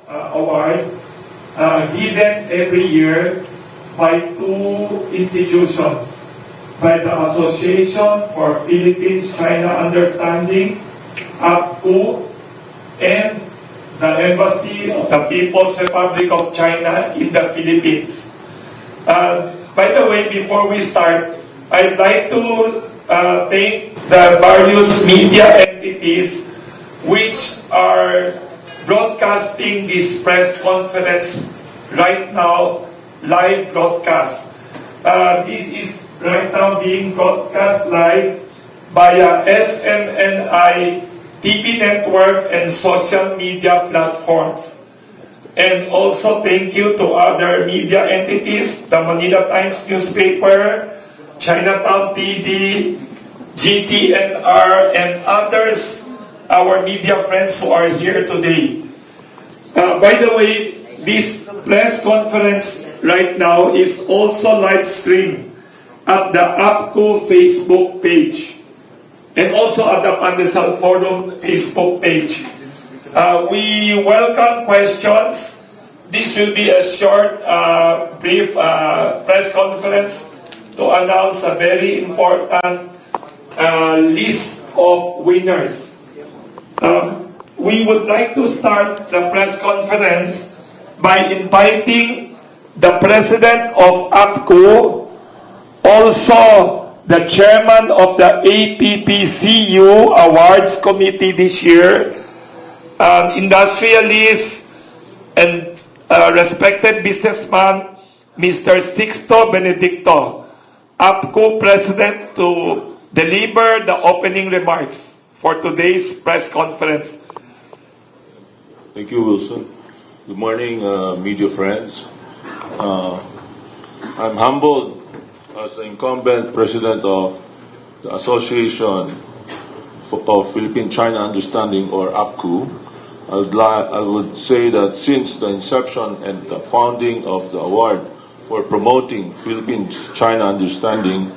award given every year by two institutions, by the Association for Philippines-China Understanding, APCU, and the Embassy of the People's Republic of China in the Philippines. By the way, before we start, I'd like to thank the various media entities which are broadcasting this press conference right now, live broadcast. This is right now being broadcast live via SMNI TV network and social media platforms. And also thank you to other media entities, the Manila Times newspaper, Chinatown TV, GTNR, and others, our media friends who are here today. By the way, this press conference right now is also live streamed at the APCU Facebook page and also at the Pandesal Forum Facebook page. We welcome questions. This will be a short, brief press conference to announce a very important list of winners. We would like to start the press conference by inviting the President of APCU, also the Chairman of the APPCU Awards Committee this year, industrialist and respected businessman, Mr. Sixto Benedicto, APCU President, to deliver the opening remarks for today's press conference. Thank you, Wilson. Good morning, media friends. I'm humbled as the incumbent president of the Association of Philippine-China Understanding, or APCU. I would say that since the inception and the founding of the award for promoting Philippine-China Understanding,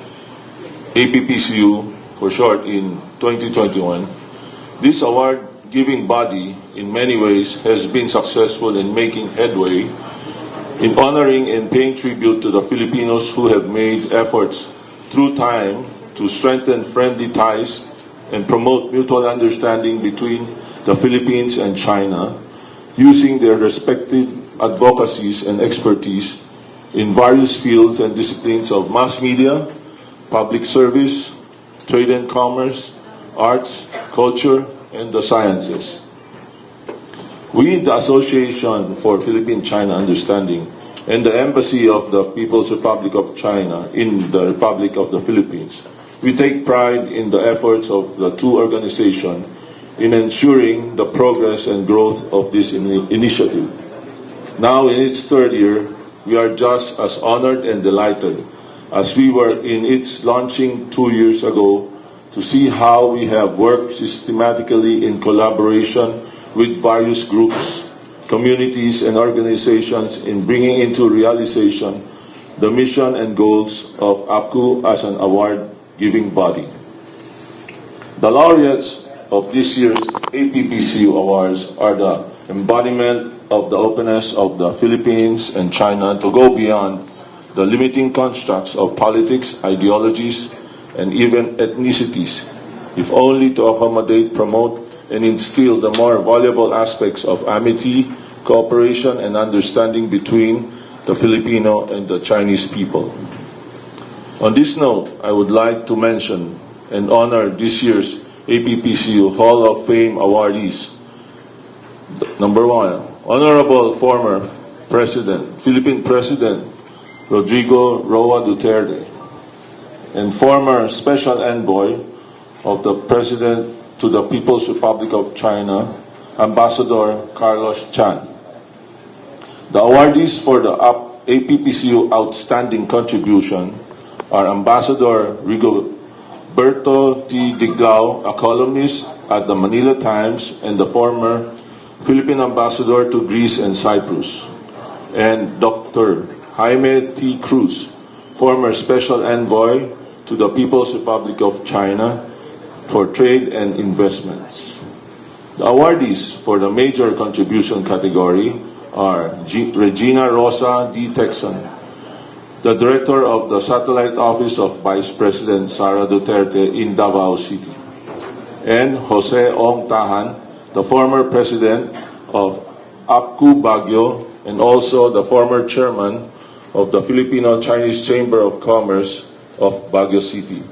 APPCU for short, in 2021, this award-giving body in many ways has been successful in making headway in honoring and paying tribute to the Filipinos who have made efforts through time to strengthen friendly ties and promote mutual understanding between the Philippines and China, using their respective advocacies and expertise in various fields and disciplines of mass media, public service, trade and commerce, arts, culture, and the sciences. We, the Association for Philippine-China Understanding and the Embassy of the People's Republic of China in the Republic of the Philippines, we take pride in the efforts of the two organizations in ensuring the progress and growth of this initiative. Now in its third year, we are just as honored and delighted as we were in its launching 2 years ago to see how we have worked systematically in collaboration with various groups, communities, and organizations in bringing into realization the mission and goals of APCU as an award-giving body. The laureates of this year's APPCU Awards are the embodiment of the openness of the Philippines and China to go beyond the limiting constructs of politics, ideologies, and even ethnicities, if only to accommodate, promote, and instill the more valuable aspects of amity, cooperation, and understanding between the Filipino and the Chinese people. On this note, I would like to mention and honor this year's APPCU Hall of Fame awardees. Number 1, Honorable former President, Philippine President Rodrigo Roa Duterte, and former Special Envoy of the President to the People's Republic of China, Ambassador Carlos Chan. The awardees for the APPCU Outstanding Contribution are Ambassador Rigoberto T. Diglao, a columnist at the Manila Times and the former Philippine Ambassador to Greece and Cyprus, and Dr. Jaime T. Cruz, former Special Envoy to the People's Republic of China for Trade and Investments. The awardees for the major contribution category are Regina Rosa D. Texan, the Director of the Satellite Office of Vice President Sara Duterte in Davao City, and Jose Ong Tahan, the former President of APCU Baguio and also the former Chairman of the Filipino-Chinese Chamber of Commerce of Baguio City.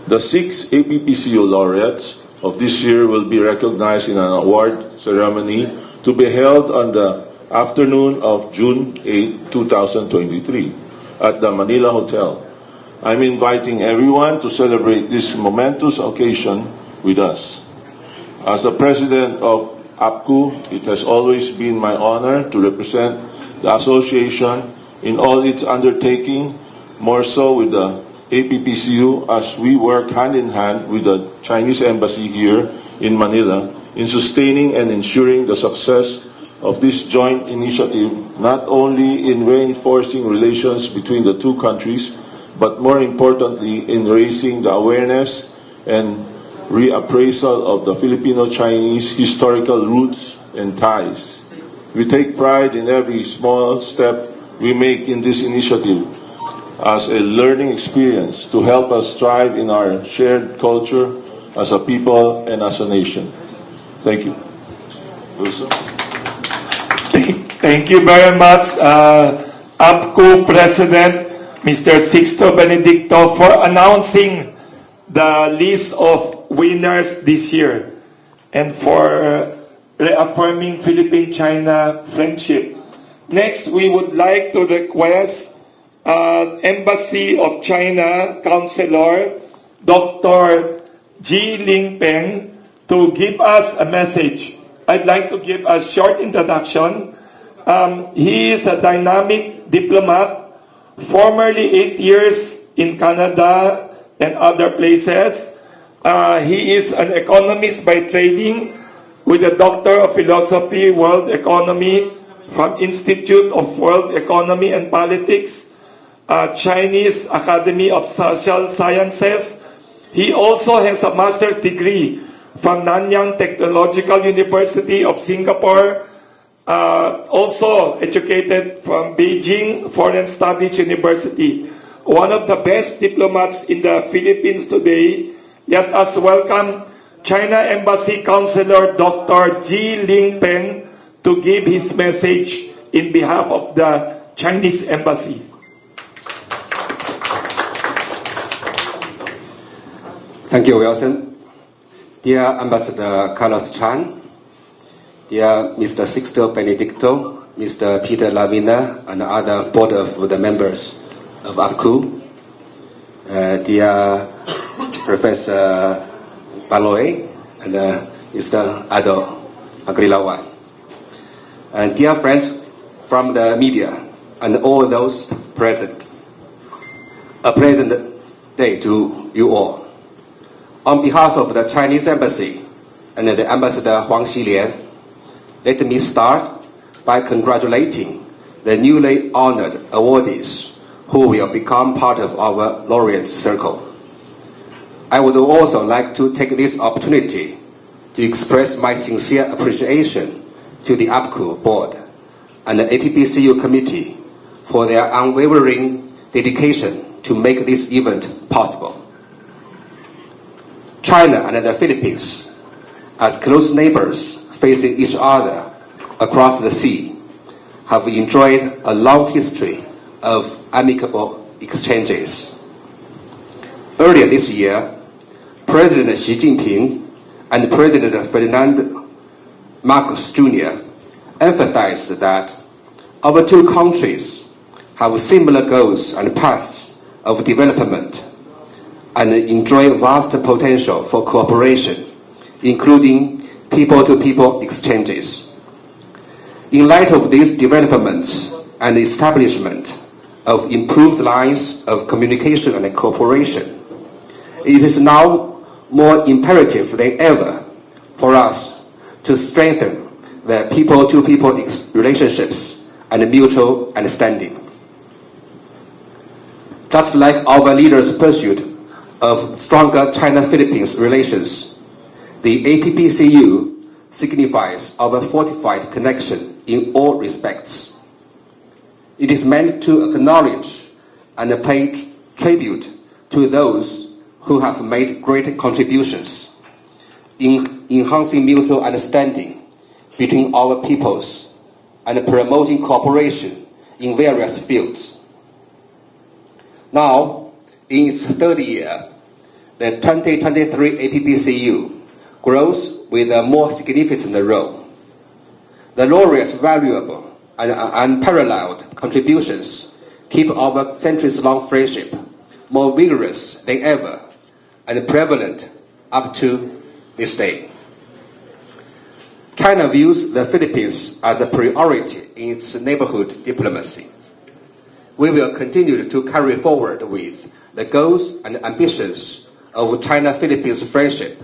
The 6 APPCU laureates of this year will be recognized in an award ceremony to be held on the afternoon of June 8, 2023 at the Manila Hotel. I'm inviting everyone to celebrate this momentous occasion with us. As the President of APCU, it has always been my honor to represent the association in all its undertaking, more so with the APPCU as we work hand in hand with the Chinese Embassy here in Manila in sustaining and ensuring the success of this joint initiative, not only in reinforcing relations between the two countries, but more importantly in raising the awareness and reappraisal of the Filipino-Chinese historical roots and ties. We take pride in every small step we make in this initiative as a learning experience to help us thrive in our shared culture as a people and as a nation. Thank you. Thank you very much, APCU President Mr. Sixto Benedicto, for announcing the list of winners this year and for reaffirming Philippine-China friendship. Next, we would like to request Embassy of China Counselor Dr. Ji Lingpeng to give us a message. I'd like to give a short introduction. He is a dynamic diplomat, formerly 8 years in Canada and other places. He is an economist by training with a Doctor of Philosophy, World Economy from Institute of World Economy and Politics, Chinese Academy of Social Sciences. He also has a master's degree from Nanyang Technological University of Singapore, also educated from Beijing Foreign Studies University. One of the best diplomats in the Philippines today. Let us welcome China Embassy Counselor Dr. Ji Lingpeng to give his message in behalf of the Chinese Embassy. Thank you, Wilson. Dear Ambassador Carlos Chan, dear Mr. Sixto Benedicto, Mr. Peter Lavina, and other board of the members of APCU, dear Professor Baloy and Mr. Ado Agrilawan, and dear friends from the media and all those present, a pleasant day to you all. On behalf of the Chinese Embassy and the Ambassador Huang Xilian, let me start by congratulating the newly honored awardees who will become part of our laureate circle. I would also like to take this opportunity to express my sincere appreciation to the APCU board and the APPCU committee for their unwavering dedication to make this event possible. China and the Philippines, as close neighbors facing each other across the sea, have enjoyed a long history of amicable exchanges. Earlier this year, President Xi Jinping and President Ferdinand Marcos Jr. emphasized that our two countries have similar goals and paths of development and enjoy vast potential for cooperation, including people-to-people exchanges. In light of these developments and establishment of improved lines of communication and cooperation, it is now more imperative than ever for us to strengthen the people-to-people relationships and mutual understanding. Just like our leaders' pursuit of stronger China-Philippines relations, The APPCU signifies our fortified connection in all respects. It is meant to acknowledge and pay tribute to those who have made great contributions in enhancing mutual understanding between our peoples and promoting cooperation in various fields. Now, in its third year, the 2023 APPCU grows with a more significant role. The laureates' valuable and unparalleled contributions keep our centuries-long friendship more vigorous than ever and prevalent up to this day. China views the Philippines as a priority in its neighborhood diplomacy. We will continue to carry forward with the goals and ambitions of China-Philippines friendship.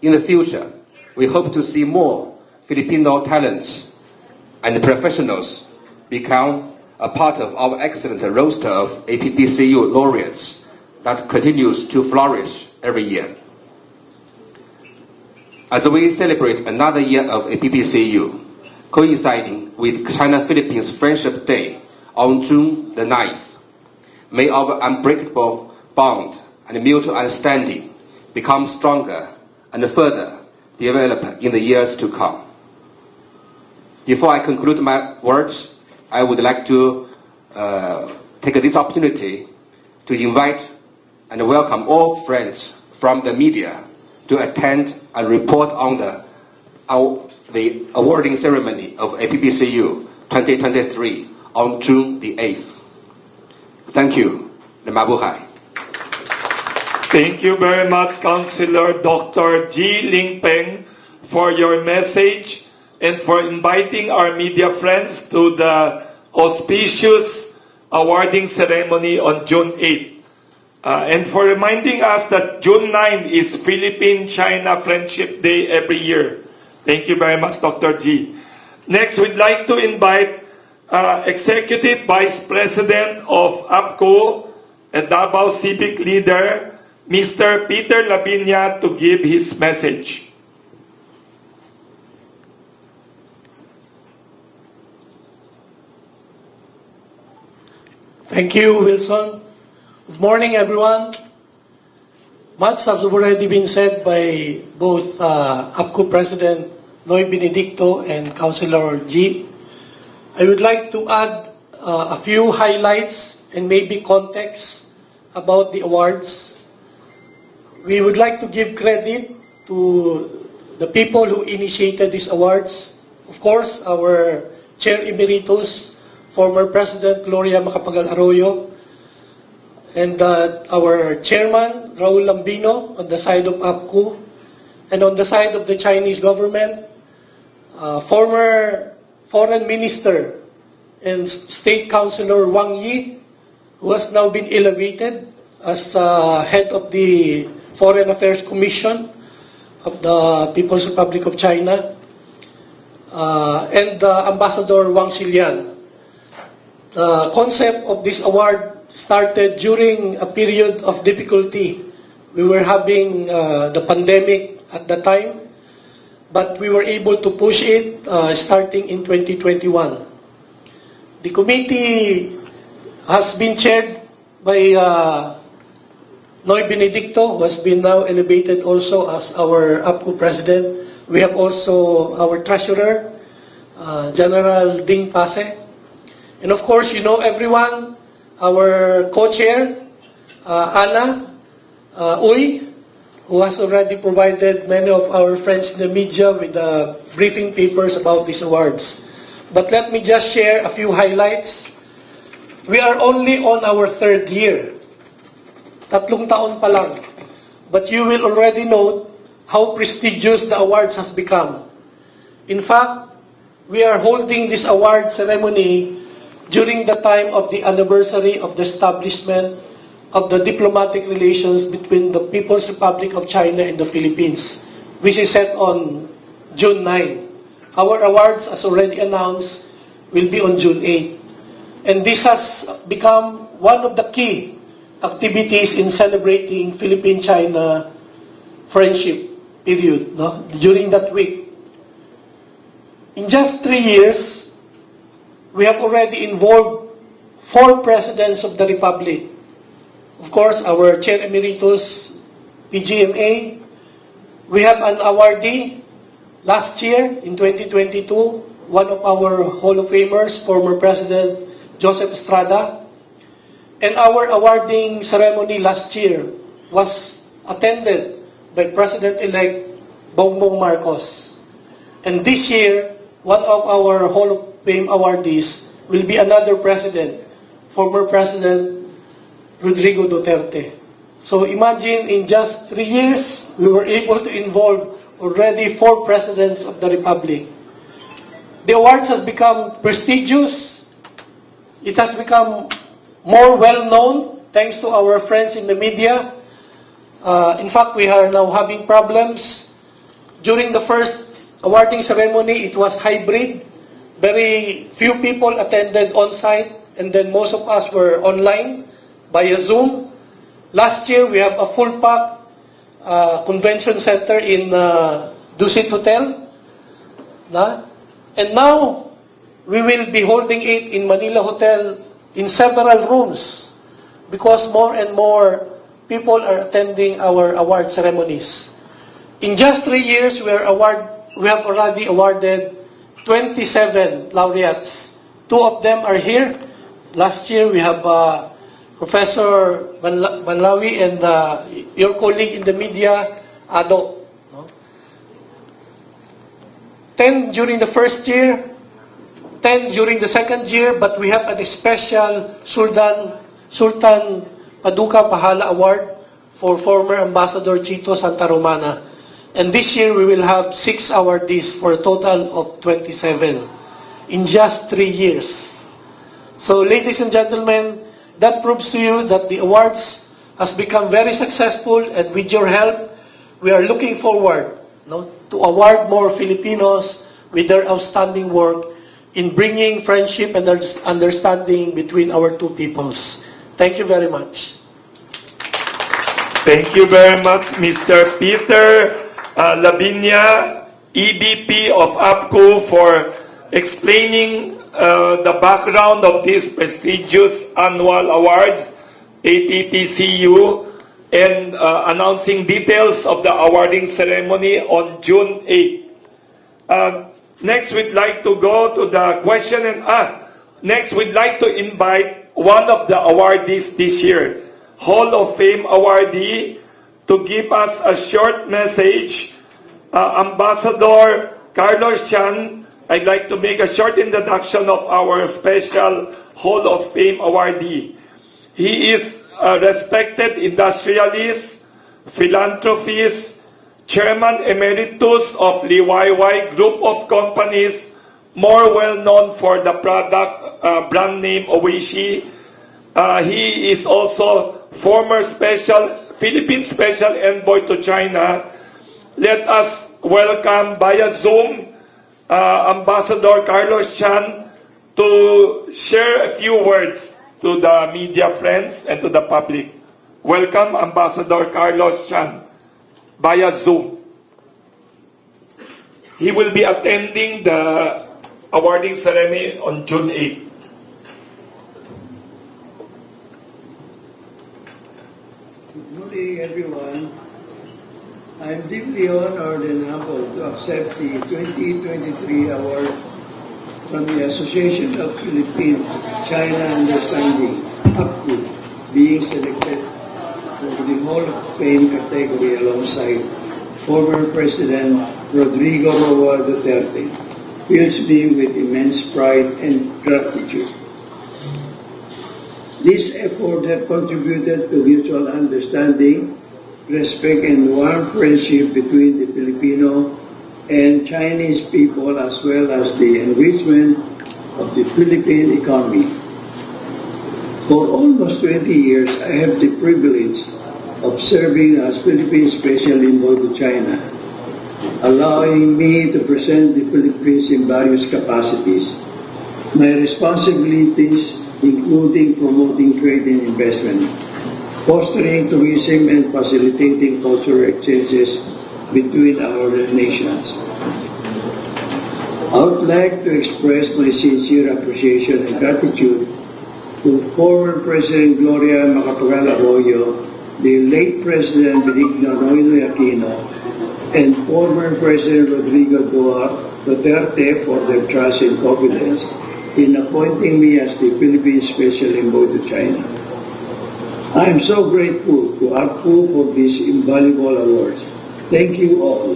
In the future, we hope to see more Filipino talents and professionals become a part of our excellent roster of APPCU laureates that continues to flourish every year. As we celebrate another year of APPCU, coinciding with China-Philippines Friendship Day on June the 9th, may our unbreakable bond and mutual understanding become stronger and further develop in the years to come. Before I conclude my words, I would like to take this opportunity to invite and welcome all friends from the media to attend and report on the awarding ceremony of APPCU 2023 on June the 8th. Thank you. Mabuhay. Thank you very much, Councilor Dr. G. Lingpeng, for your message and for inviting our media friends to the auspicious awarding ceremony on June 8th. And for reminding us that June 9 is Philippine-China Friendship Day every year. Thank you very much, Dr. G. Next, we'd like to invite Executive Vice President of APCO and Davao Civic Leader, Mr. Peter Labinya, to give his message. Thank you, Wilson. Good morning, everyone. Much has already been said by both APCO President Noy Benedicto and Councilor G. I would like to add a few highlights and maybe context about the awards. We would like to give credit to the people who initiated these awards. Of course, our Chair Emeritus, former President Gloria Macapagal Arroyo, and our Chairman, Raul Lambino, on the side of APCO, and on the side of the Chinese government, former Foreign Minister and State Councilor Wang Yi, who has now been elevated as head of the Foreign Affairs Commission of the People's Republic of China, and Ambassador Wang Xilian. The concept of this award started during a period of difficulty. We were having the pandemic at the time, but we were able to push it starting in 2021. The committee has been chaired by Noy Benedicto, who has been now elevated also as our APCO President. We have also our Treasurer, General Ding Pase. And of course, you know everyone, our co-chair, Anna Uy, who has already provided many of our friends in the media with the briefing papers about these awards. But let me just share a few highlights. We are only on our third year. 3 taon pa lang. But you will already note how prestigious the awards has become. In fact, we are holding this award ceremony during the time of the anniversary of the establishment of the diplomatic relations between the People's Republic of China and the Philippines, which is set on June 9. Our awards, as already announced, will be on June 8. And this has become one of the key activities in celebrating Philippine-China friendship. period, no? During that week. In just 3 years, we have already involved 4 presidents of the Republic. Of course, our Chair Emeritus, PGMA. We have an awardee last year, in 2022, one of our Hall of Famers, former President Joseph Estrada. And our awarding ceremony last year was attended by President-elect Bongbong Marcos. And this year, one of our Hall of Fame awardees will be another president, former President Rodrigo Duterte. So imagine in just 3 years, we were able to involve already 4 presidents of the Republic. The awards has become prestigious. It has become more well-known thanks to our friends in the media. In fact, we are now having problems. During the first awarding ceremony, it was hybrid. Very few people attended on-site, and then most of us were online via Zoom. Last year, we have a full-pack convention center in Dusit Hotel. And now, we will be holding it in Manila Hotel in several rooms because more and more people are attending our award ceremonies. In just 3 years, we have already awarded 27 laureates. 2 of them are here. Last year, we have Professor Manlawi and your colleague in the media, Ado. 10 during the first year, 10 during the second year, but we have a special Sultan Paduka Pahala Award for former Ambassador Chito Santa Romana. And this year, we will have 6 awardees for a total of 27 in just 3 years. So, ladies and gentlemen, that proves to you that the awards has become very successful, and with your help, we are looking forward to award more Filipinos with their outstanding work in bringing friendship and understanding between our 2 peoples. Thank you very much. Thank you very much, Mr. Peter Labinya, EVP of APCO, for explaining the background of these prestigious annual awards, APPCU, and announcing details of the awarding ceremony on June 8. Next, we'd like to go to the question and next, we'd like to invite one of the awardees this year, Hall of Fame awardee, to give us a short message. Ambassador Carlos Chan, I'd like to make a short introduction of our special Hall of Fame awardee. He is a respected industrialist, philanthropist, Chairman Emeritus of Liwayway Group of Companies, more well known for the product brand name Oishi. He is also former Philippine Special Envoy to China. Let us welcome via Zoom Ambassador Carlos Chan to share a few words to the media friends and to the public. Welcome, Ambassador Carlos Chan, via Zoom. He will be attending the awarding ceremony on June 8. Good morning, everyone. I'm deeply honored and humbled to accept the 2023 award from the Association of Philippine-China Understanding, APCO, being selected for the Hall of Fame category alongside former President Rodrigo Roa Duterte. Fills me with immense pride and gratitude. This effort has contributed to mutual understanding, respect, and warm friendship between the Filipino and Chinese people, as well as the enrichment of the Philippine economy. For almost 20 years, I have the privilege of serving as Philippine Special Envoy to China, allowing me to present the Philippines in various capacities. My responsibilities including promoting trade and investment, fostering tourism and facilitating cultural exchanges between our nations. I would like to express my sincere appreciation and gratitude to former President Gloria Macapagal Arroyo, the late President Benigno Noynoy Aquino, and former President Rodrigo Duterte for their trust and confidence in appointing me as the Philippine Special Envoy to China. I am so grateful to APCO for these invaluable awards. Thank you all.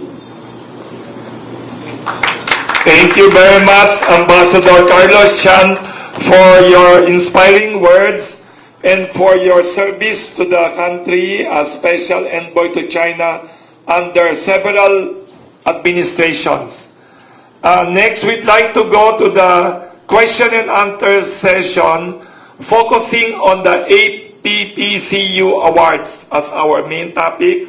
Thank you very much, Ambassador Carlos Chan, for your inspiring words and for your service to the country as Special Envoy to China under several administrations. Next, we'd like to go to the question and answer session, focusing on the APPCU Awards as our main topic.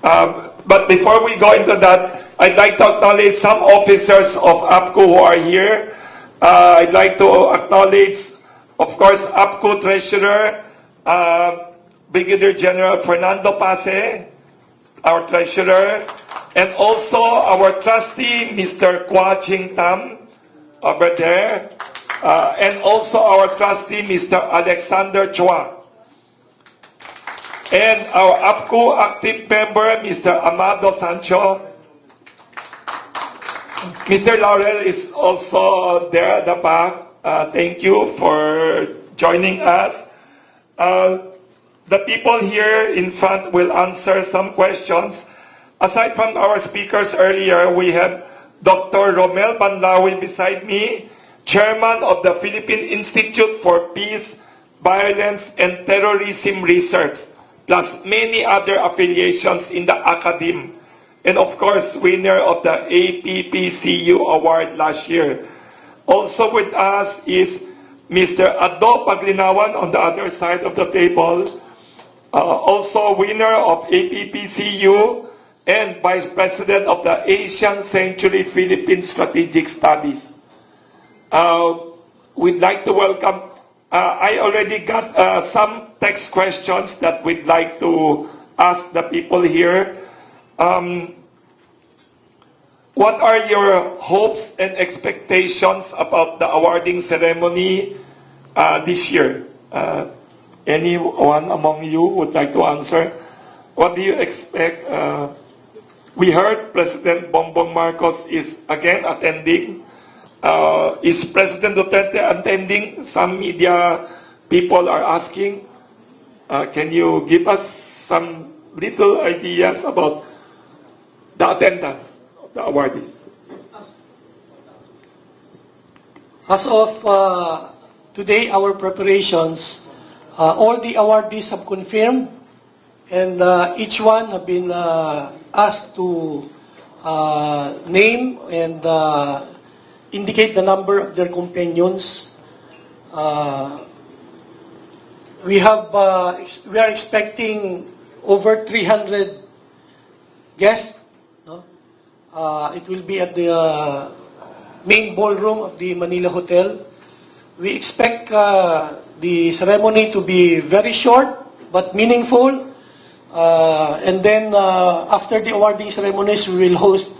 But before we go into that, I'd like to acknowledge some officers of APCO who are here. I'd like to acknowledge, of course, APCO Treasurer, Brigadier General Fernando Pase, our Treasurer, and also our Trustee, Mr. Kwa Ching Tam, over there, and also our Trustee, Mr. Alexander Chua. And our APCO active member, Mr. Amado Sancho. Mr. Laurel is also there at the back. Thank you for joining us. The people here in front will answer some questions. Aside from our speakers earlier, we have Dr. Romel Banlawi beside me, Chairman of the Philippine Institute for Peace, Violence, and Terrorism Research, plus many other affiliations in the academe. And of course, winner of the APPCU Award last year. Also with us is Mr. Ado Paglinawan on the other side of the table. Also winner of APPCU and Vice President of the Asian Century Philippine Strategic Studies. We'd like to welcome, I already got some text questions that we'd like to ask the people here. What are your hopes and expectations about the awarding ceremony this year? Anyone among you would like to answer? What do you expect? We heard President Bongbong Marcos is again attending. Is President Duterte attending? Some media people are asking. Can you give us some little ideas about the attendance of the awardees? As of today, our preparations, all the awardees have confirmed, and each one have been asked to name and indicate the number of their companions. We are expecting over 300 guests. No? It will be at the main ballroom of the Manila Hotel. We expect the ceremony to be very short but meaningful. And then after the awarding ceremonies, we will host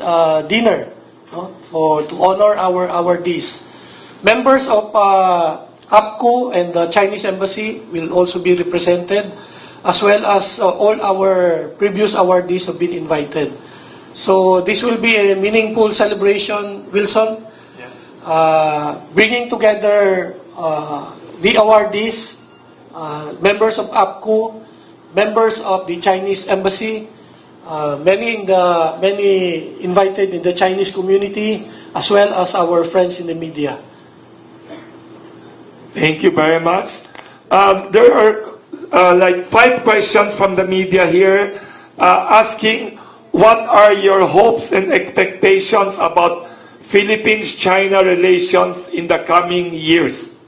dinner to honor our awardees. Members of APCO and the Chinese Embassy will also be represented, as well as all our previous awardees have been invited. So this will be a meaningful celebration, Wilson. Yes. Bringing together the awardees, members of APCO, members of the Chinese Embassy, many invited in the Chinese community, as well as our friends in the media. Thank you very much. There are like 5 questions from the media here asking what are your hopes and expectations about Philippines-China relations in the coming years?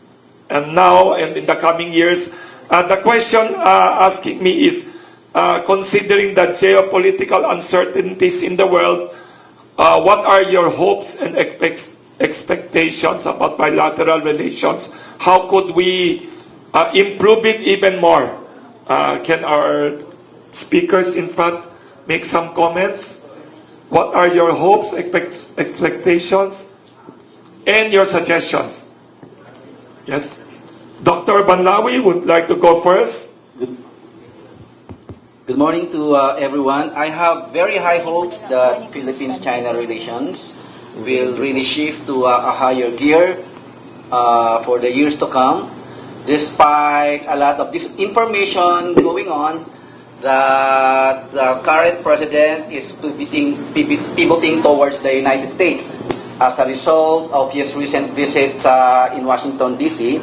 And now and in the coming years, the question asking me is, considering the geopolitical uncertainties in the world, what are your hopes and expectations about bilateral relations? How could we improve it even more? Can our speakers in front make some comments? What are your hopes, expectations, and your suggestions? Yes. Dr. Banlawi would like to go first. Good morning to everyone. I have very high hopes that Philippines-China relations will really shift to a higher gear for the years to come, despite a lot of disinformation going on that the current president is pivoting towards the United States as a result of his recent visit in Washington, D.C.,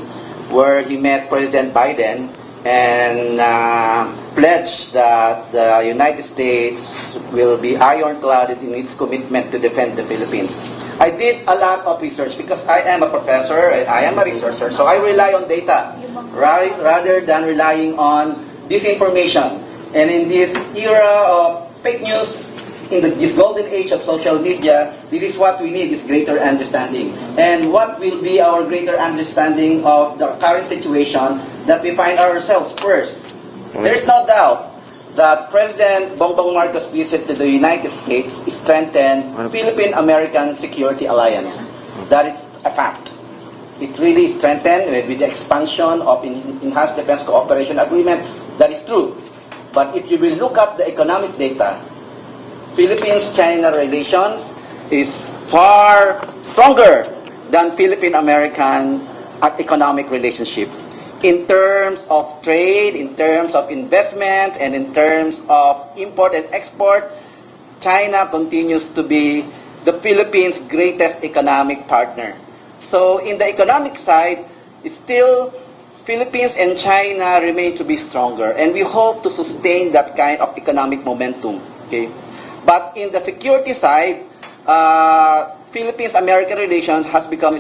where he met President Biden and pledged that the United States will be ironclad in its commitment to defend the Philippines. I did a lot of research because I am a professor and I am a researcher, so I rely on data rather than relying on disinformation. And in this era of fake news, in this golden age of social media, this is what we need, is greater understanding. And what will be our greater understanding of the current situation that we find ourselves first? There's no doubt that President Bongbong Marcos' visit to the United States strengthened Philippine-American Security Alliance. That is a fact. It really strengthened with the expansion of Enhanced Defense Cooperation Agreement. That is true. But if you will look at the economic data, Philippines-China relations is far stronger than Philippine-American economic relationship. In terms of trade, in terms of investment, and in terms of import and export, China continues to be the Philippines' greatest economic partner. So in the economic side, it's still Philippines and China remain to be stronger, and we hope to sustain that kind of economic momentum. Okay, but in the security side, Philippines-American relations has become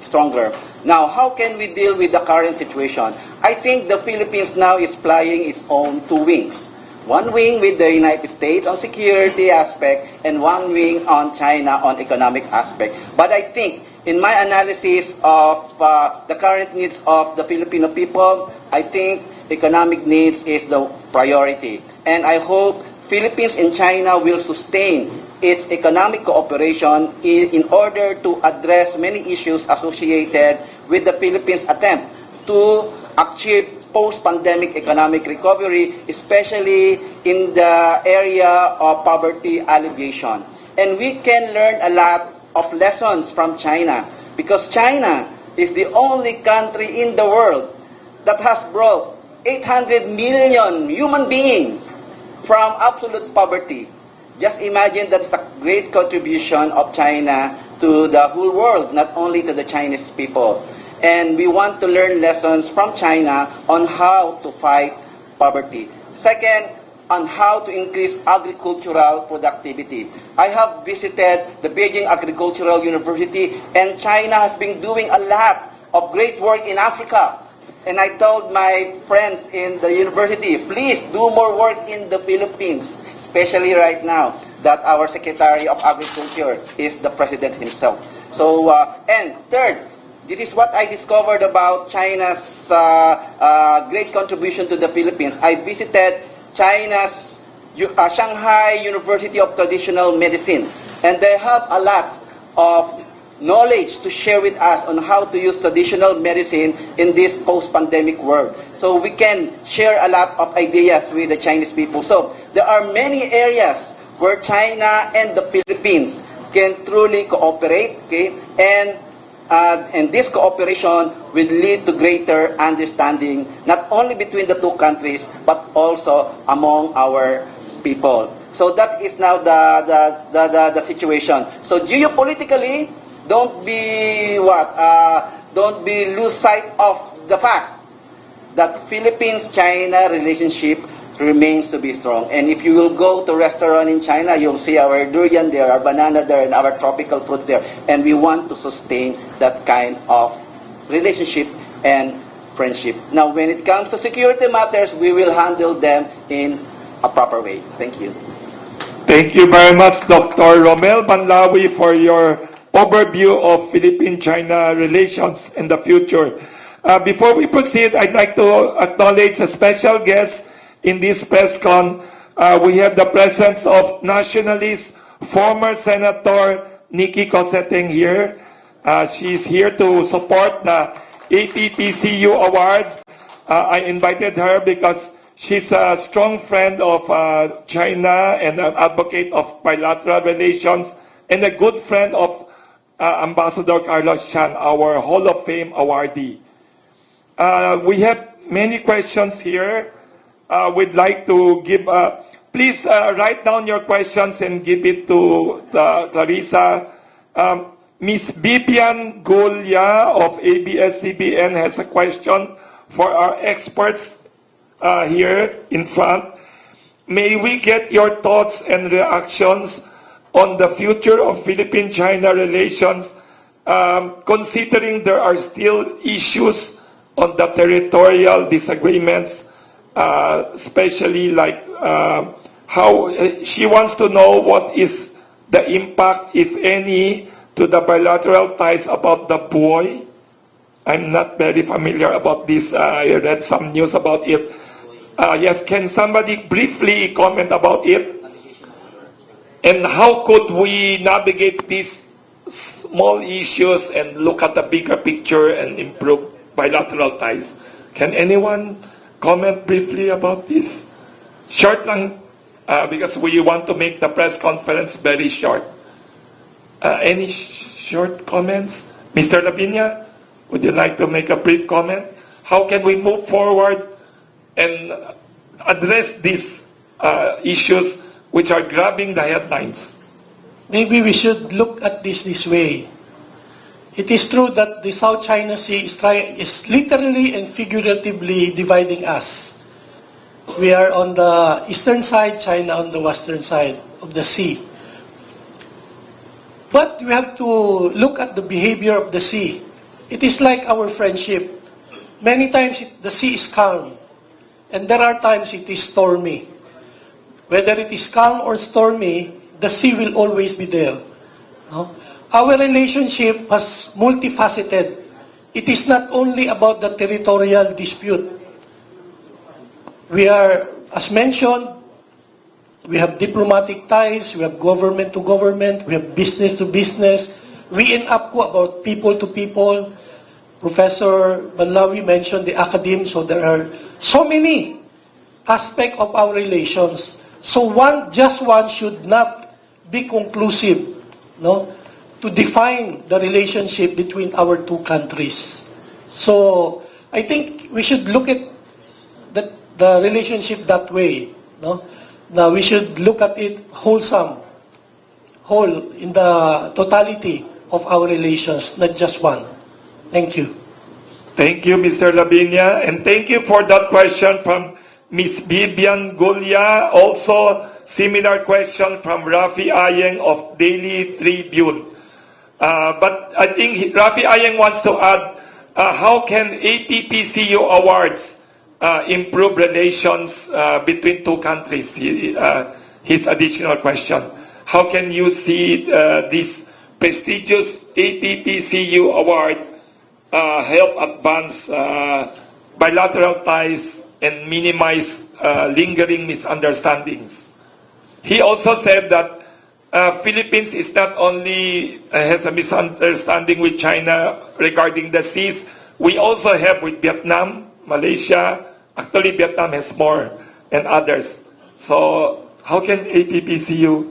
stronger. Now, how can we deal with the current situation? I think the Philippines now is flying its own two wings. One wing with the United States on security aspect, and one wing on China on economic aspect. But I think, in my analysis of the current needs of the Filipino people, I think economic needs is the priority. And I hope Philippines and China will sustain its economic cooperation in order to address many issues associated with the Philippines' attempt to achieve post-pandemic economic recovery, especially in the area of poverty alleviation. And we can learn a lot of lessons from China, because China is the only country in the world that has brought 800 million human beings from absolute poverty. Just imagine, that's a great contribution of China to the whole world, not only to the Chinese people. And we want to learn lessons from China on how to fight poverty. Second, on how to increase agricultural productivity. I have visited the Beijing Agricultural University, and China has been doing a lot of great work in Africa. And I told my friends in the university, please do more work in the Philippines, especially right now that our Secretary of Agriculture is the President himself. So, and third, this is what I discovered about China's great contribution to the Philippines. I visited China's Shanghai University of Traditional Medicine, and they have a lot of knowledge to share with us on how to use traditional medicine in this post-pandemic world. So we can share a lot of ideas with the Chinese people. So there are many areas where China and the Philippines can truly cooperate, okay? And this cooperation will lead to greater understanding, not only between the two countries, but also among our people. So that is now the situation. So geopolitically, don't be lose sight of the fact that Philippines-China relationship remains to be strong. And if you will go to restaurant in China, you'll see our durian there, our banana there, and our tropical fruits there. And we want to sustain that kind of relationship and friendship. Now, when it comes to security matters, we will handle them in a proper way. Thank you. Thank you very much, Dr. Romel Banlawi, for your overview of Philippine-China relations in the future. Before we proceed, I'd like to acknowledge a special guest in this press con. We have the presence of nationalists former Senator Nikki Cosseteng here. She's here to support the APPCU award. I invited her because she's a strong friend of China and an advocate of bilateral relations and a good friend of Ambassador Carlos Chan, our Hall of Fame awardee. We have many questions here. We'd like to give, please write down your questions and give it to Clarissa. Ms. Bibian Gulya of ABS-CBN has a question for our experts here in front. May we get your thoughts and reactions on the future of Philippine-China relations, considering there are still issues on the territorial disagreements, especially like how she wants to know what is the impact, if any, to the bilateral ties about the buoy. I'm not very familiar about this. I read some news about it. Yes, can somebody briefly comment about it? And how could we navigate these small issues and look at the bigger picture and improve bilateral ties? Can anyone comment briefly about this? Short lang, because we want to make the press conference very short. Any short comments? Mr. Labinya, would you like to make a brief comment? How can we move forward and address these issues which are grabbing the headlines? Maybe we should look at this way. It is true that the South China Sea is literally and figuratively dividing us. We are on the eastern side, China on the western side of the sea. But we have to look at the behavior of the sea. It is like our friendship. Many times the sea is calm, and there are times it is stormy. Whether it is calm or stormy, the sea will always be there. No? Our relationship has multifaceted. It is not only about the territorial dispute. We are, as mentioned, we have diplomatic ties, we have government to government, we have business to business. We in APCO about people to people. Professor Banlawi mentioned the academe, so there are so many aspects of our relations. So just one should not be conclusive, no, to define the relationship between our two countries. So I think we should look at the relationship that way, no. Now we should look at it whole in the totality of our relations, not just one. Thank you. Thank you, Mr. Labinya, and thank you for that question from Ms. Bibian Gulya. Also, similar question from Rafi Ayeng of Daily Tribune. But I think Rafi Ayeng wants to add, how can APPCU awards improve relations between two countries? His additional question. How can you see this prestigious APPCU award help advance bilateral ties and minimize lingering misunderstandings? He also said that Philippines is not only has a misunderstanding with China regarding the seas, we also have with Vietnam, Malaysia. Actually, Vietnam has more and others. So how can APPCU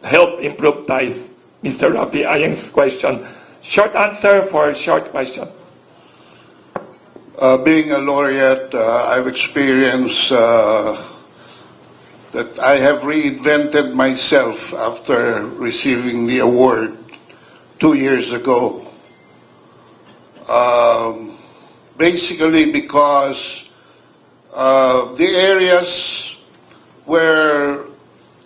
help improve ties? Mr. Rafi Ayeng's question. Short answer for a short question. Being a laureate, I've experienced that I have reinvented myself after receiving the award 2 years ago. Basically because the areas where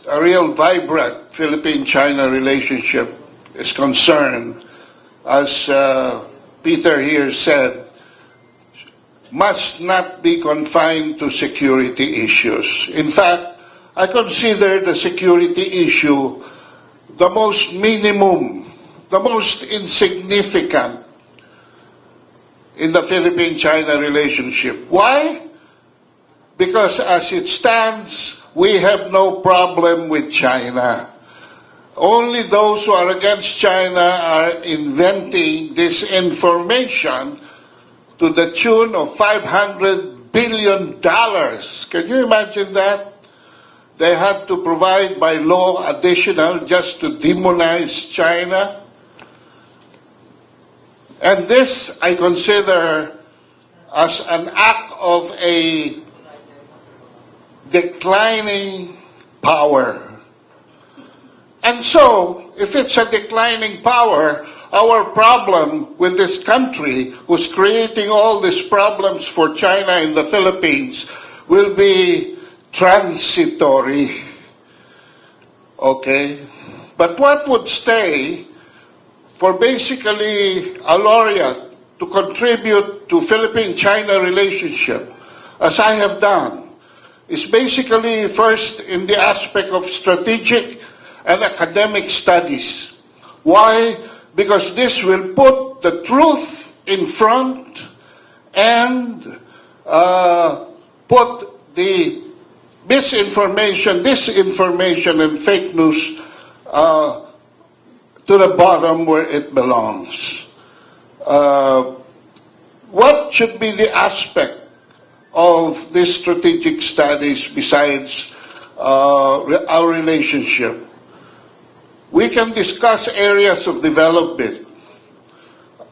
a real vibrant Philippine-China relationship is concerned, as Peter here said, must not be confined to security issues. In fact, I consider the security issue the most minimum, the most insignificant in the Philippine-China relationship. Why? Because as it stands, we have no problem with China. only those who are against China are inventing disinformation to the tune of $500 billion. Can you imagine that? They had to provide by law additional just to demonize China. And this I consider as an act of a declining power. And so, if it's a declining power, our problem with this country, who's creating all these problems for China in the Philippines, will be transitory. Okay? But what would stay for basically a laureate to contribute to Philippine-China relationship, as I have done, is basically first in the aspect of strategic and academic studies. Why? Because this will put the truth in front and put the disinformation and fake news to the bottom where it belongs. What should be the aspect of these strategic studies besides our relationship? We can discuss areas of development.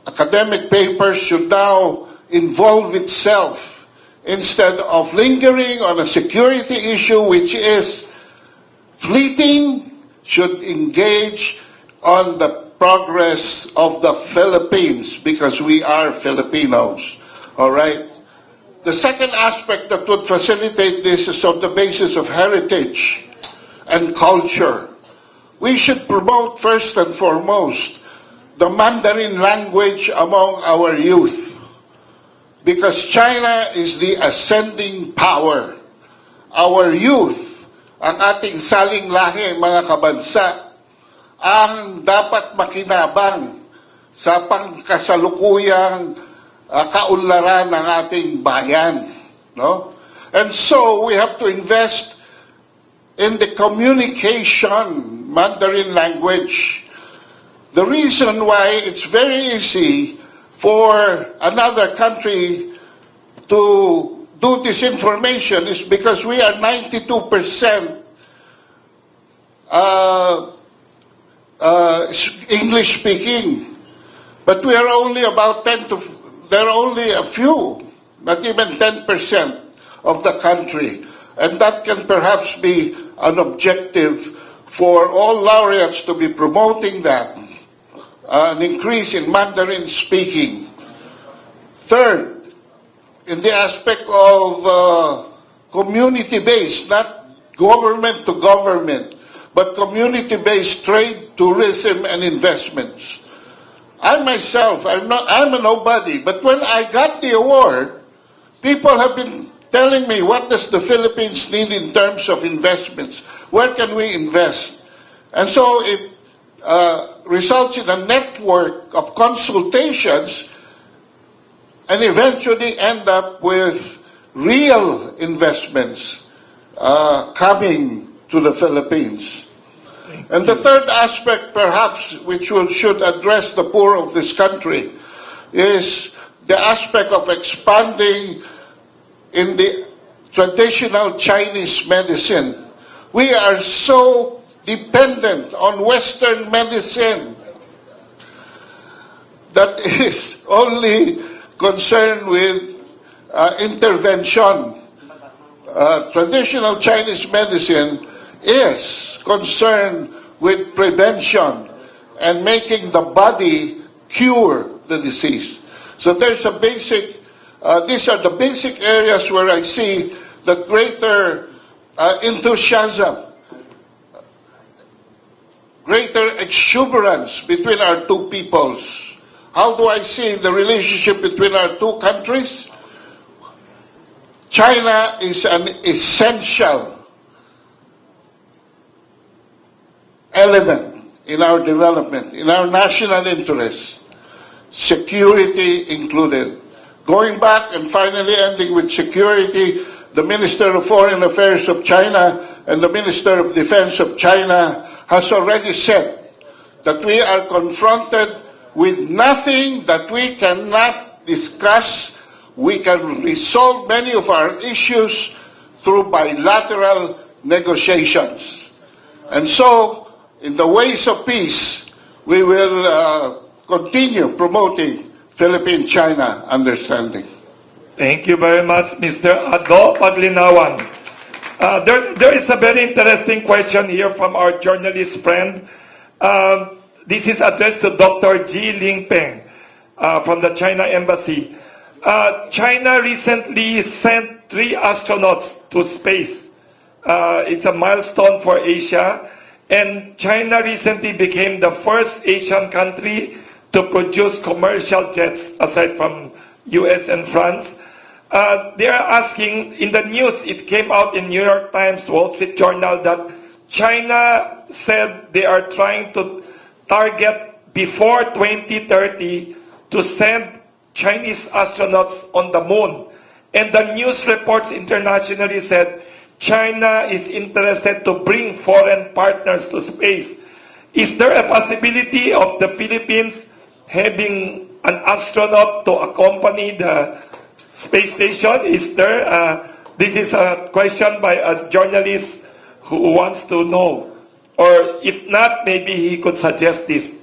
Academic papers should now involve itself instead of lingering on a security issue which is fleeting, should engage on the progress of the Philippines because we are Filipinos. All right? The second aspect that would facilitate this is on the basis of heritage and culture. We should promote first and foremost the Mandarin language among our youth because China is the ascending power. Our youth, ang ating saling lahi, mga kabansa, ang dapat makinabang sa pangkasalukuyang kaunlaran ng ating bayan. No? And so, we have to invest in the communication Mandarin language. The reason why it's very easy for another country to do disinformation is because we are 92% English speaking. But we are only about there are only a few, not even 10% of the country. And that can perhaps be an objective for all laureates to be promoting that, an increase in Mandarin speaking. Third, in the aspect of community-based, not government to government, but community-based trade, tourism, and investments. I myself, I'm a nobody, but when I got the award, people have been telling me, what does the Philippines need in terms of investments? Where can we invest? And so it results in a network of consultations and eventually end up with real investments coming to the Philippines. And the third aspect, perhaps, which should address the poor of this country, is the aspect of expanding in the traditional Chinese medicine. We are so dependent on Western medicine that is only concerned with intervention. Traditional Chinese medicine is concerned with prevention and making the body cure the disease. So there's a basic, these are the basic areas where I see the greater enthusiasm, greater exuberance between our two peoples. How do I see the relationship between our two countries? China is an essential element in our development, in our national interests, security included. Going back and finally ending with security, the Minister of Foreign Affairs of China and the Minister of Defense of China has already said that we are confronted with nothing that we cannot discuss. We can resolve many of our issues through bilateral negotiations. And so, in the ways of peace, we will continue promoting Philippine-China understanding. Thank you very much, Mr. Ado Paglinawan. There is a very interesting question here from our journalist friend. This is addressed to Dr. Ji Lingpeng from the China Embassy. China recently sent 3 astronauts to space. It's a milestone for Asia. And China recently became the first Asian country to produce commercial jets, aside from US and France. They are asking, in the news, it came out in New York Times, Wall Street Journal, that China said they are trying to target before 2030 to send Chinese astronauts on the moon. And the news reports internationally said China is interested to bring foreign partners to space. Is there a possibility of the Philippines having an astronaut to accompany the space station? Is there? This is a question by a journalist who wants to know. Or if not, maybe he could suggest this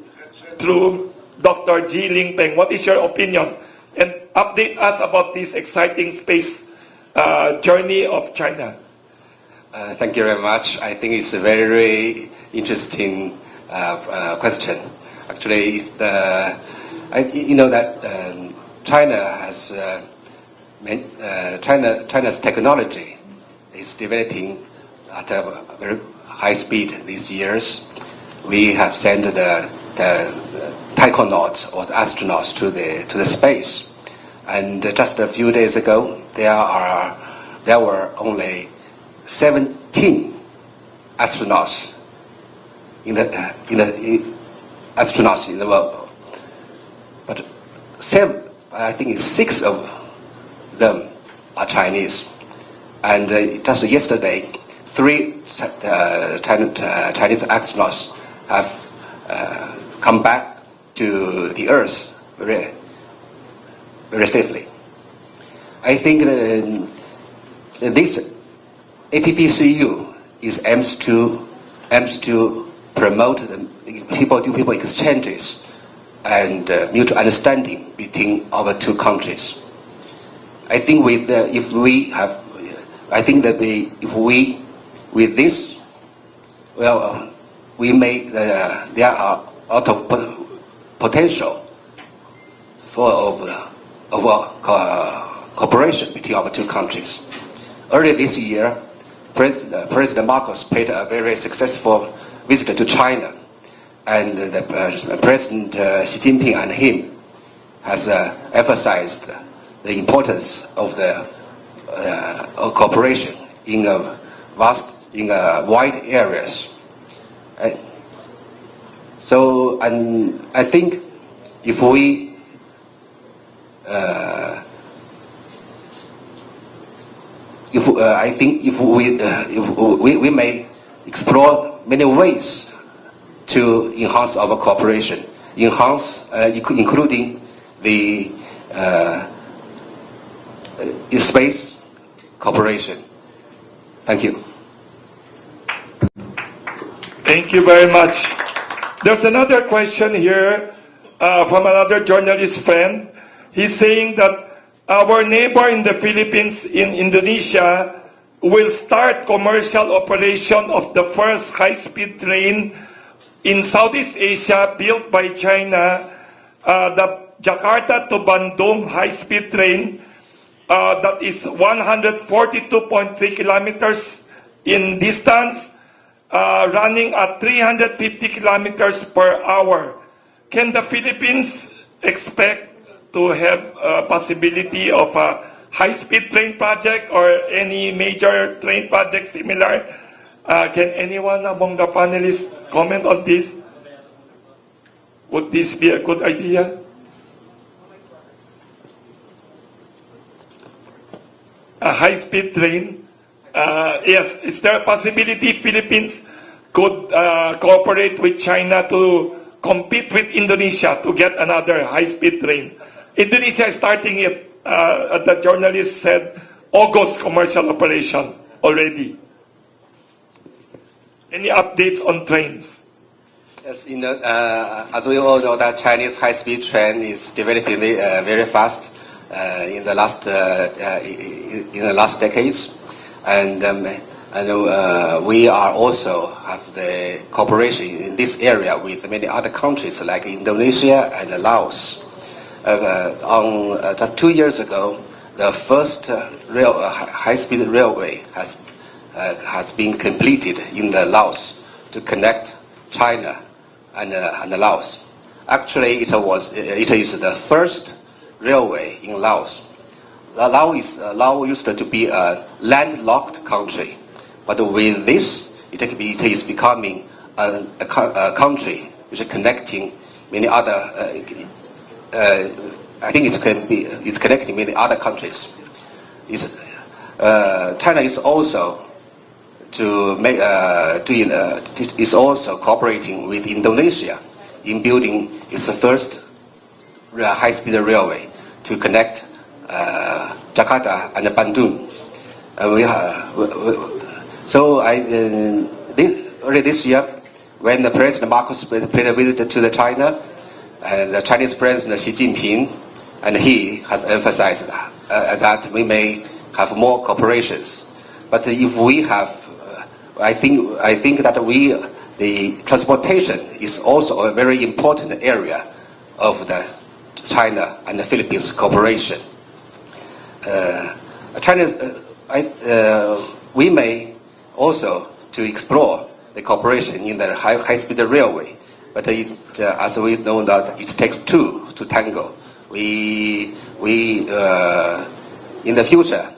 through Dr. Ji Lingpeng. What is your opinion? And update us about this exciting space journey of China. Thank you very much. I think it's a very interesting question. Actually, it's you know that China has China's technology is developing at a very high speed these years. We have sent the taikonauts or the astronauts to the space, and just a few days ago there were only 17 astronauts in the world, but I think 6 of them are Chinese. And just yesterday, 3 Chinese astronauts have come back to the Earth very, very safely. I think this APPCU aims to promote the people-to-people exchanges and mutual understanding between our 2 countries. I think with this, well, we may there are a lot of potential for cooperation between our 2 countries. Earlier this year, President Marcos paid a very successful visit to China, and President Xi Jinping and him has emphasized the importance of the cooperation in wide areas. So, and I think if we may explore many ways to enhance our cooperation, including the space cooperation. Thank you. Thank you very much. There's another question here from another journalist friend. He's saying that our neighbor in the Philippines, in Indonesia, will start commercial operation of the first high-speed train in Southeast Asia built by China, the Jakarta to Bandung high-speed train that is 142.3 kilometers in distance, running at 350 kilometers per hour. Can the Philippines expect to have a possibility of a high-speed train project or any major train project similar? Can anyone among the panelists comment on this? Would this be a good idea? A high-speed train? Yes, is there a possibility Philippines could cooperate with China to compete with Indonesia to get another high-speed train. Indonesia is starting it, the journalist said, August commercial operation already. Any updates on trains? Yes, as we all know, that Chinese high-speed train is developing very fast in the last decades, and we are also have the cooperation in this area with many other countries like Indonesia and Laos. Just 2 years ago, the first high-speed railway has been completed in the Laos to connect China and Laos. Actually, it is the first railway in Laos. Laos used to be a landlocked country, but with this, it is becoming a country which is connecting many other. I think it's connecting many other countries. China is also is also cooperating with Indonesia in building its first high-speed railway to connect Jakarta and Bandung. Early this year, when the President Marcos paid a visit to China, and the Chinese President Xi Jinping, and he has emphasized that we may have more cooperations. But if we have, I think that the transportation is also a very important area of the China and the Philippines cooperation. We may also to explore the cooperation in the high-speed railway, but as we know that it takes two to tango. In the future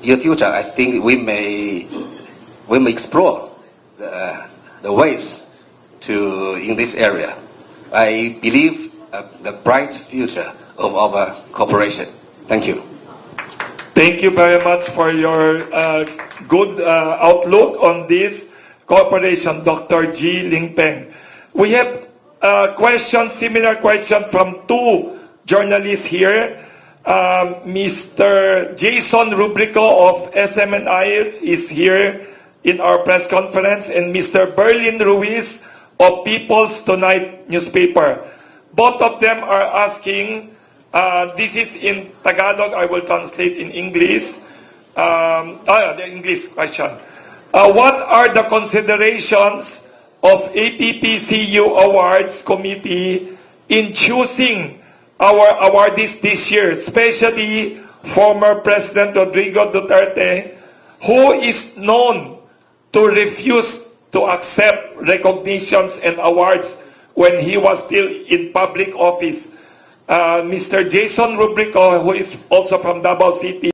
in the future, I think we may explore the ways in this area. I believe the bright future of our cooperation. Thank you. Thank you very much for your good outlook on this cooperation, Dr. G. Lingpeng. We have similar question from two journalists here. Mr. Jason Rubrico of SMNI is here in our press conference, and Mr. Berlin Ruiz of People's Tonight newspaper. Both of them are asking, this is in Tagalog, I will translate in English. The English question. What are the considerations of APPCU Awards Committee in choosing our awardees this year, especially former President Rodrigo Duterte, who is known to refuse to accept recognitions and awards when he was still in public office? Mr. Jason Rubrico, who is also from Davao City,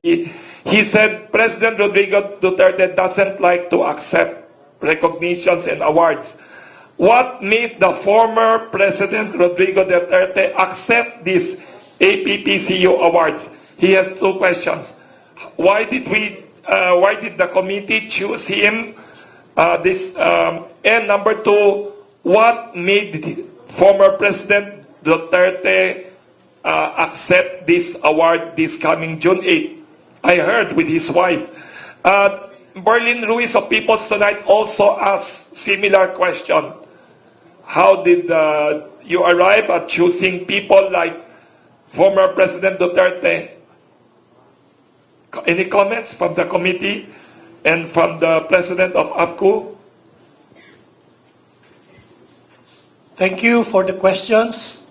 he said President Rodrigo Duterte doesn't like to accept recognitions and awards. What made the former President Rodrigo Duterte accept these APPCU awards? He has two questions. Why did the committee choose him? And number two, what made former President Duterte accept this award this coming June 8th? I heard with his wife. Berlin Ruiz of People's Tonight also asked similar question. How did you arrive at choosing people like former President Duterte? Any comments from the committee and from the President of APCU? Thank you for the questions.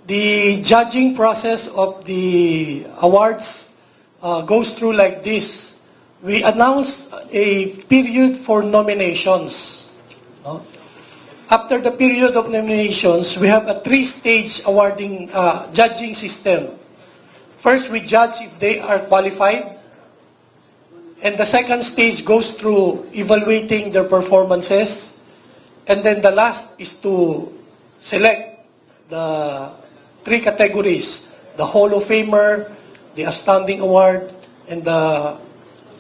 The judging process of the awards goes through like this. We announced a period for nominations. No? After the period of nominations, we have a three-stage awarding judging system. First, we judge if they are qualified. And the second stage goes through evaluating their performances. And then the last is to select the three categories: the Hall of Famer, the Outstanding Award, and the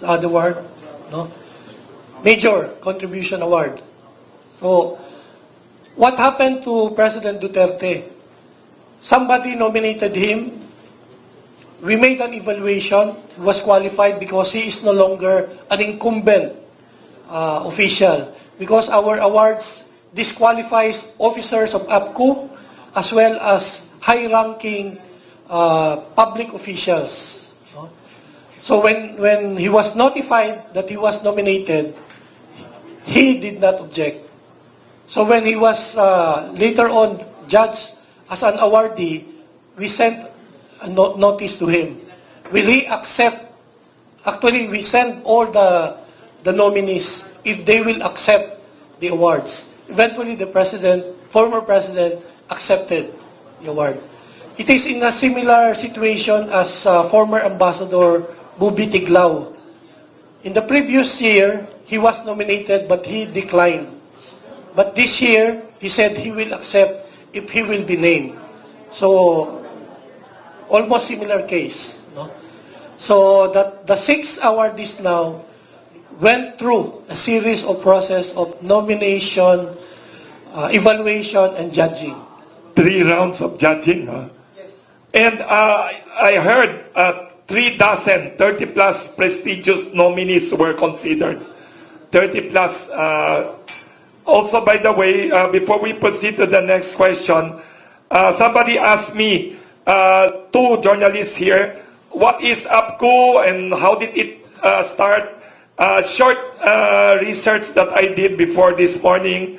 sa other award, no? Major Contribution Award. So, what happened to President Duterte? Somebody nominated him. We made an evaluation. He was qualified because he is no longer an incumbent official. Because our awards disqualifies officers of APCO as well as high-ranking public officials. No? So when he was notified that he was nominated, he did not object. So when he was later on judged as an awardee, we sent a notice to him. Will he accept? Actually, we sent all the nominees if they will accept the awards. Eventually, the former president, accepted the award. It is in a similar situation as former Ambassador Bubi Tiglao. In the previous year, he was nominated but he declined. But this year, he said he will accept if he will be named. So, almost similar case. No? So, that the 6 awardees now went through a series of process of nomination, evaluation, and judging. 3 rounds of judging. Huh? Yes. And I heard 3 dozen, 30 plus prestigious nominees were considered. 30 plus. Also, by the way, before we proceed to the next question, somebody asked me, 2 journalists here, what is APCO and how did it start? Short research that I did before this morning.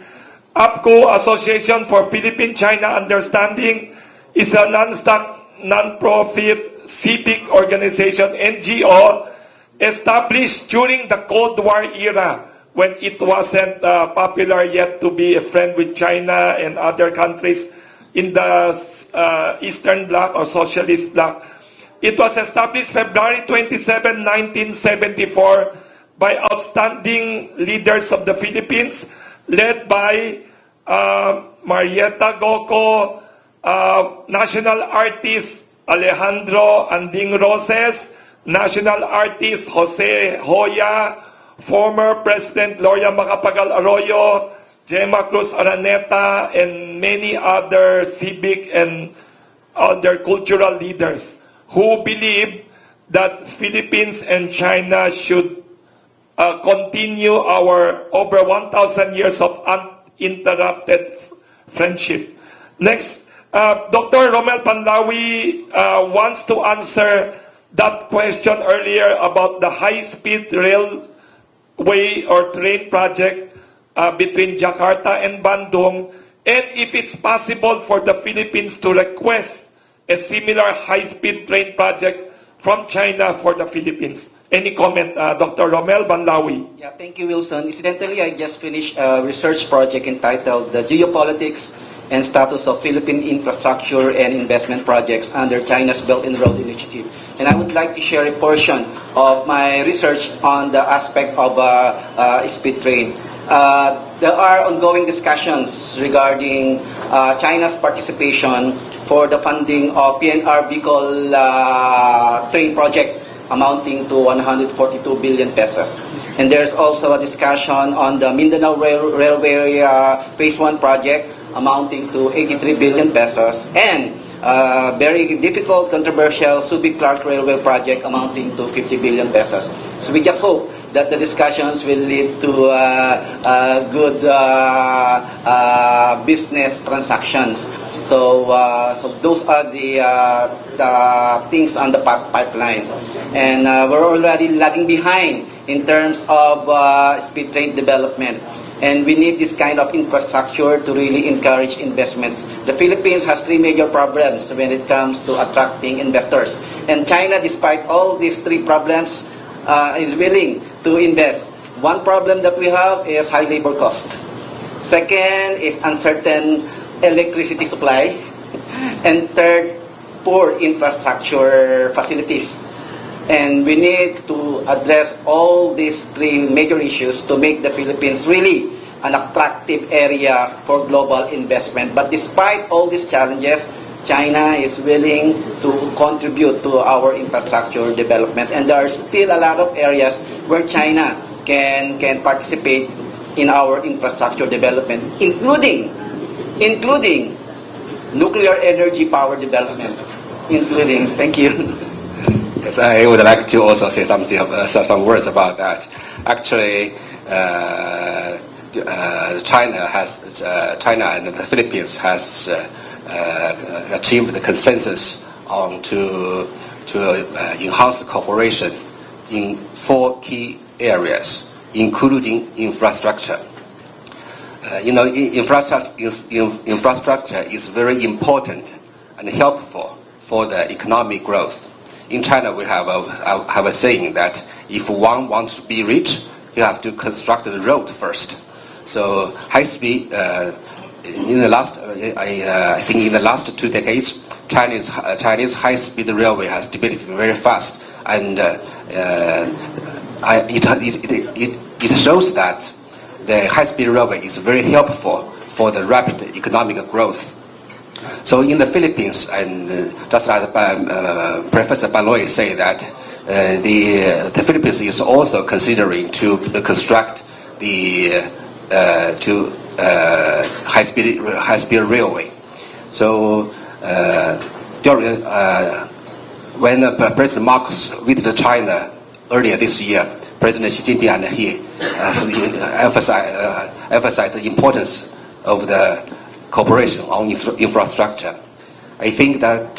APCO, Association for Philippine-China Understanding, is a non-profit civic organization, NGO, established during the Cold War era when it wasn't popular yet to be a friend with China and other countries in the Eastern Bloc or Socialist Bloc. It was established February 27, 1974 by outstanding leaders of the Philippines, led by Marietta Goco, national artist Alejandro Anding Roses, national artist Jose Hoya, former President Gloria Macapagal Arroyo, Gemma Cruz Araneta, and many other civic and other cultural leaders who believe that Philippines and China should continue our over 1,000 years of uninterrupted friendship. Next, Dr. Romel Panlawi wants to answer that question earlier about the high-speed railway or train project between Jakarta and Bandung, and if it's possible for the Philippines to request a similar high-speed train project from China for the Philippines. Any comment, Dr. Romel Banlawi? Yeah, thank you, Wilson. Incidentally, I just finished a research project entitled The Geopolitics and Status of Philippine Infrastructure and Investment Projects under China's Belt and Road Initiative. And I would like to share a portion of my research on the aspect of speed train. There are ongoing discussions regarding China's participation for the funding of PNR Bicol train project amounting to 142 billion pesos. And there's also a discussion on the Mindanao Railway Phase 1 project amounting to 83 billion pesos and very difficult, controversial Subic Clark Railway project amounting to 50 billion pesos. So we just hope that the discussions will lead to good business transactions. So those are the things on the pipeline. And we're already lagging behind in terms of speed train development. And we need this kind of infrastructure to really encourage investments. The Philippines has 3 major problems when it comes to attracting investors. And China, despite all these 3 problems, is willing to invest. One problem that we have is high labor cost. Second is uncertain electricity supply. And third, poor infrastructure facilities. And we need to address all these 3 major issues to make the Philippines really an attractive area for global investment. But despite all these challenges, China is willing to contribute to our infrastructure development. And there are still a lot of areas where China can participate in our infrastructure development, including nuclear energy power development, thank you. Yes, I would like to also say some words about that. Actually, China and the Philippines has achieved the consensus on to enhance cooperation in 4 key areas, including infrastructure. Infrastructure is very important and helpful for the economic growth. In China, we have a saying that if one wants to be rich, you have to construct the road first. So high speed. In the last, I think in the last 2 decades, Chinese high-speed railway has developed very fast, and it shows that the high-speed railway is very helpful for the rapid economic growth. So in the Philippines, and just as Professor Baloy said that the Philippines is also considering to construct the high-speed railway. So when President Marcos visited China earlier this year, President Xi Jinping and he emphasized the importance of the cooperation on infrastructure. I think that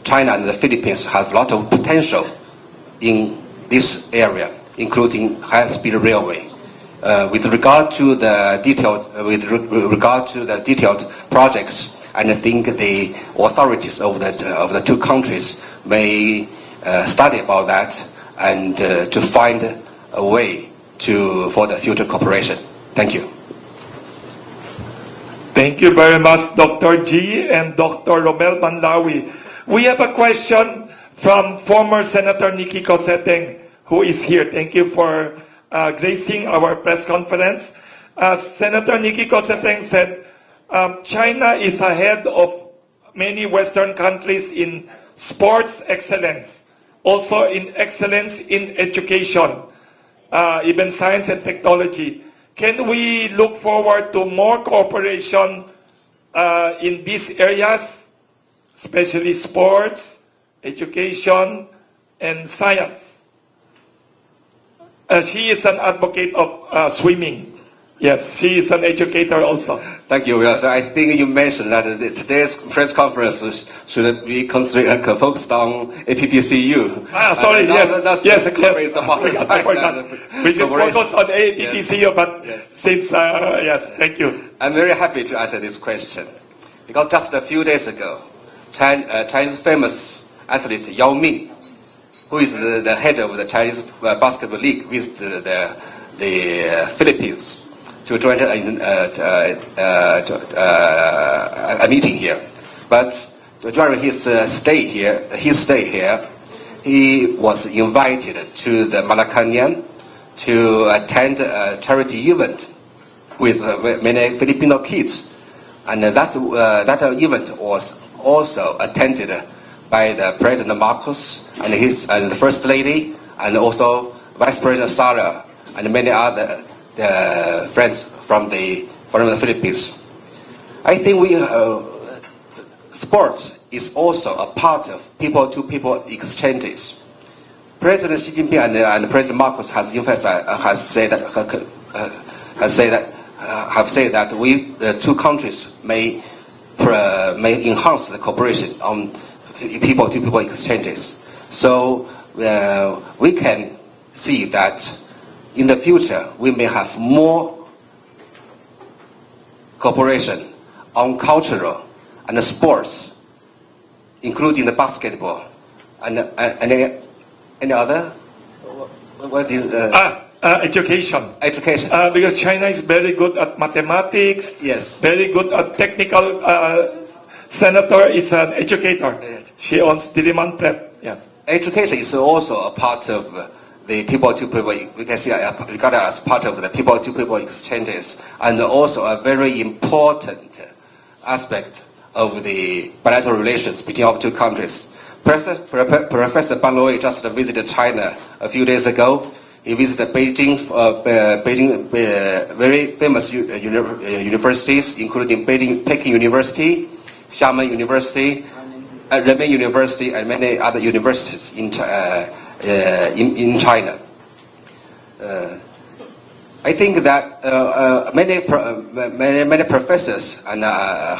China and the Philippines have a lot of potential in this area, including high-speed railway. With regard to the detailed projects, and I think the authorities of the 2 countries may study about that and to find a way for the future cooperation. Thank you. Thank you very much, Dr. G and Dr. Romel Manlawi. We have a question from former Senator Nikki Cosseteng, who is here. Thank you for gracing our press conference. Senator Nikki Cosseteng said, China is ahead of many Western countries in sports excellence, also in excellence in education, even science and technology. Can we look forward to more cooperation in these areas, especially sports, education, and science? She is an advocate of swimming. Yes, she is an educator also. Thank you. Yes, I think you mentioned that today's press conference should be focused on APPCU. Sorry, yes. We should focus on APPCU, but since, yes, thank you. I'm very happy to answer this question, because just a few days ago, Chinese famous athlete Yao Ming, who is the head of the Chinese Basketball League, visited the Philippines to join a meeting here. But during his stay here, he was invited to the Malacañang to attend a charity event with many Filipino kids, and that event was also attended by the President Marcos and the First Lady, and also Vice President Sara and many other friends from the Philippines. I think sports is also a part of people-to-people exchanges. President Xi Jinping and President Marcos have said that the 2 countries may enhance the cooperation on people-to-people exchanges. So we can see that in the future we may have more cooperation on cultural and sports, including the basketball and any other. What is education? Education. Because China is very good at mathematics. Yes. Very good at technical. Senator is an educator. Yes. She owns Diliman Prep. Yes. Education is also a part of the people-to-people. We can see regarded as part of the people-to-people exchanges, and also a very important aspect of the bilateral relations between our 2 countries. Professor Ban Luwei just visited China a few days ago. He visited Beijing, very famous universities, including Peking University, Xiamen University, Renmin University, and many other universities in China. I think that many professors and a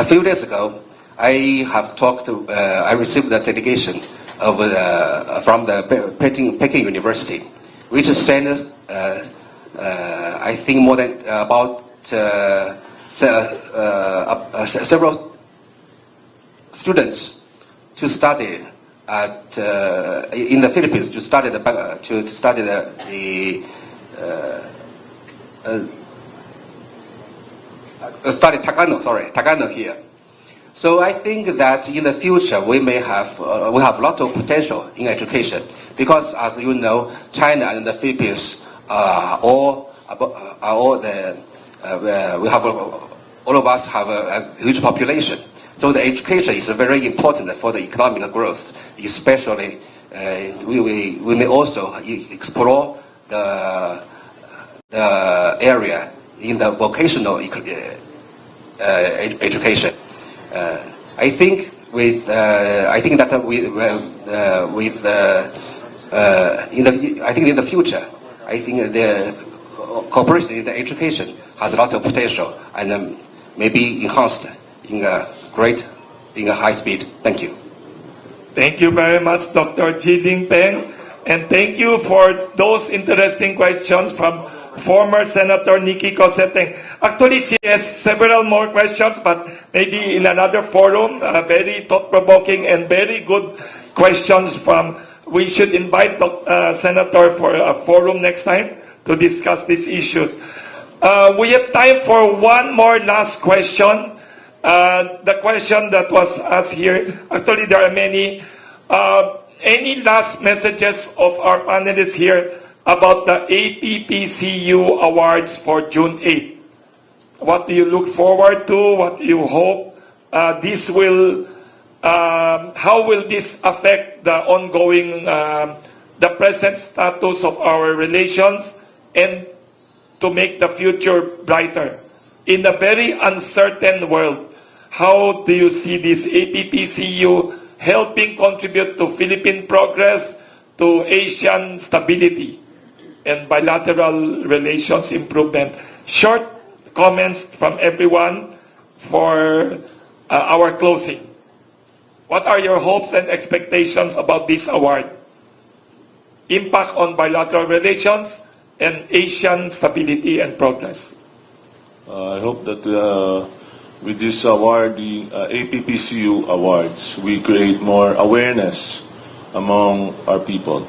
few days ago, I received a delegation from the Peking University, which sent us, I think, more than about several students to study in the Philippines to study Tagalog here. So I think that in the future we have a lot of potential in education, because as you know, China and the Philippines all of us have a huge population. So the education is very important for the economic growth. Especially, we may also explore the area in the vocational education. I think that in the future, I think the cooperation in the education has a lot of potential and may be enhanced in a high speed. Thank you. Thank you very much, Dr. Jiding Peng, and thank you for those interesting questions from former Senator Nikki Cosseteng. Actually, she has several more questions, but maybe in another forum, very thought-provoking and very good questions from, we should invite the Senator for a forum next time to discuss these issues. We have time for one more last question. The question that was asked here, actually there are many. Any last messages of our panelists here about the APPCU Awards for June 8th? What do you look forward to? What do you hope how will this affect the ongoing, the present status of our relations and to make the future brighter? In a very uncertain world, how do you see this APPCU helping contribute to Philippine progress, to Asian stability and bilateral relations improvement? Short comments from everyone for our closing. What are your hopes and expectations about this award? Impact on bilateral relations and Asian stability and progress. I hope that with this award, the APPCU Awards, we create more awareness among our people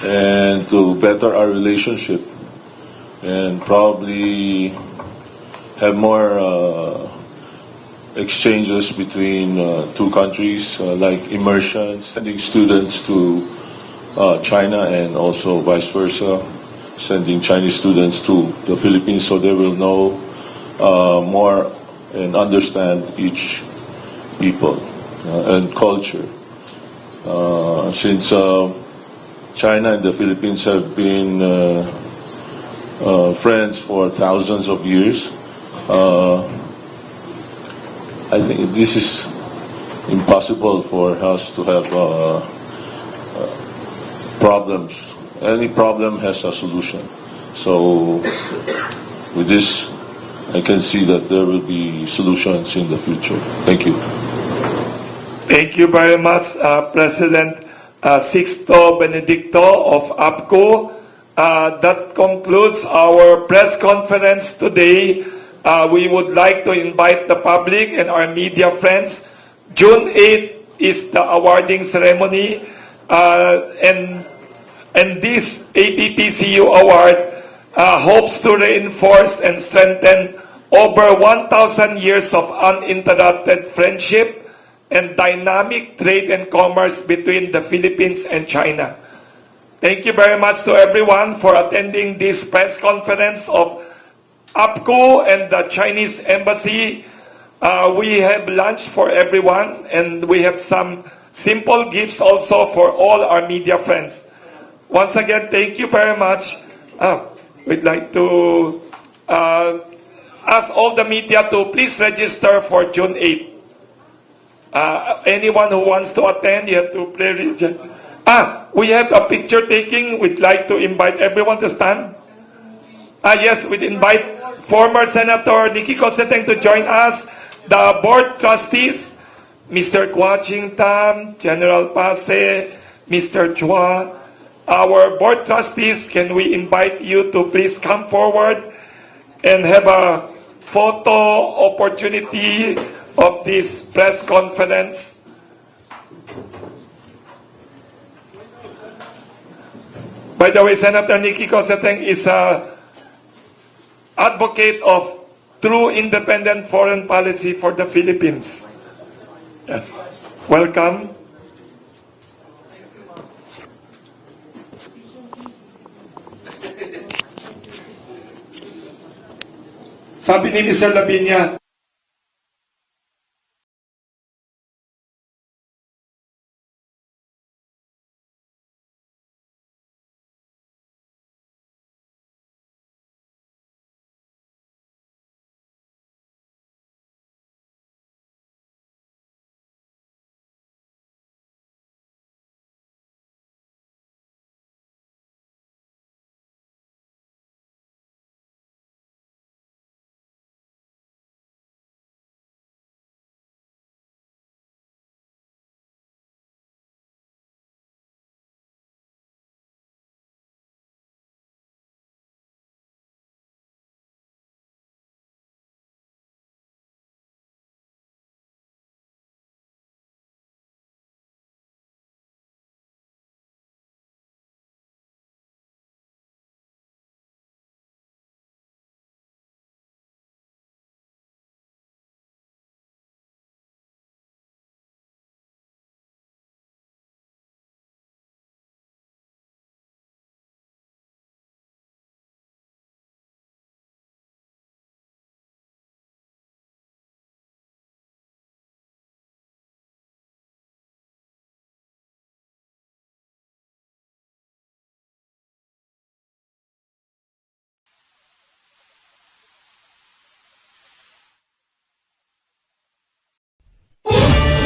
and to better our relationship and probably have more exchanges between two countries, like immersions, sending students to China and also vice versa, sending Chinese students to the Philippines so they will know more and understand each people and culture. Since China and the Philippines have been friends for thousands of years, I think this is impossible for us to have problems. Any problem has a solution. So with this, I can see that there will be solutions in the future. Thank you. Thank you very much, President Sixto Benedicto of APCO. That concludes our press conference today. We would like to invite the public and our media friends. June 8th is the awarding ceremony, and this APPCU award hopes to reinforce and strengthen over 1,000 years of uninterrupted friendship and dynamic trade and commerce between the Philippines and China. Thank you very much to everyone for attending this press conference of APCO and the Chinese Embassy. We have lunch for everyone, and we have some simple gifts also for all our media friends. Once again, thank you very much. We'd like to ask all the media to please register for June 8th. Anyone who wants to attend, you have to play region. We have a picture taking. We'd like to invite everyone to stand. Yes, we'd invite former Senator Nikki Cosseteng to join us, the board trustees, Mr. Kwa Ching Tam, General Pase, Mr. Chua. Our board trustees, can we invite you to please come forward and have a photo opportunity of this press conference? By the way, Senator Nikki Cosseteng is an advocate of true independent foreign policy for the Philippines. Yes. Welcome. Sabi ni Mr. Labinya,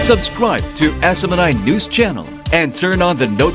Subscribe to SMNI News Channel and turn on the notifications.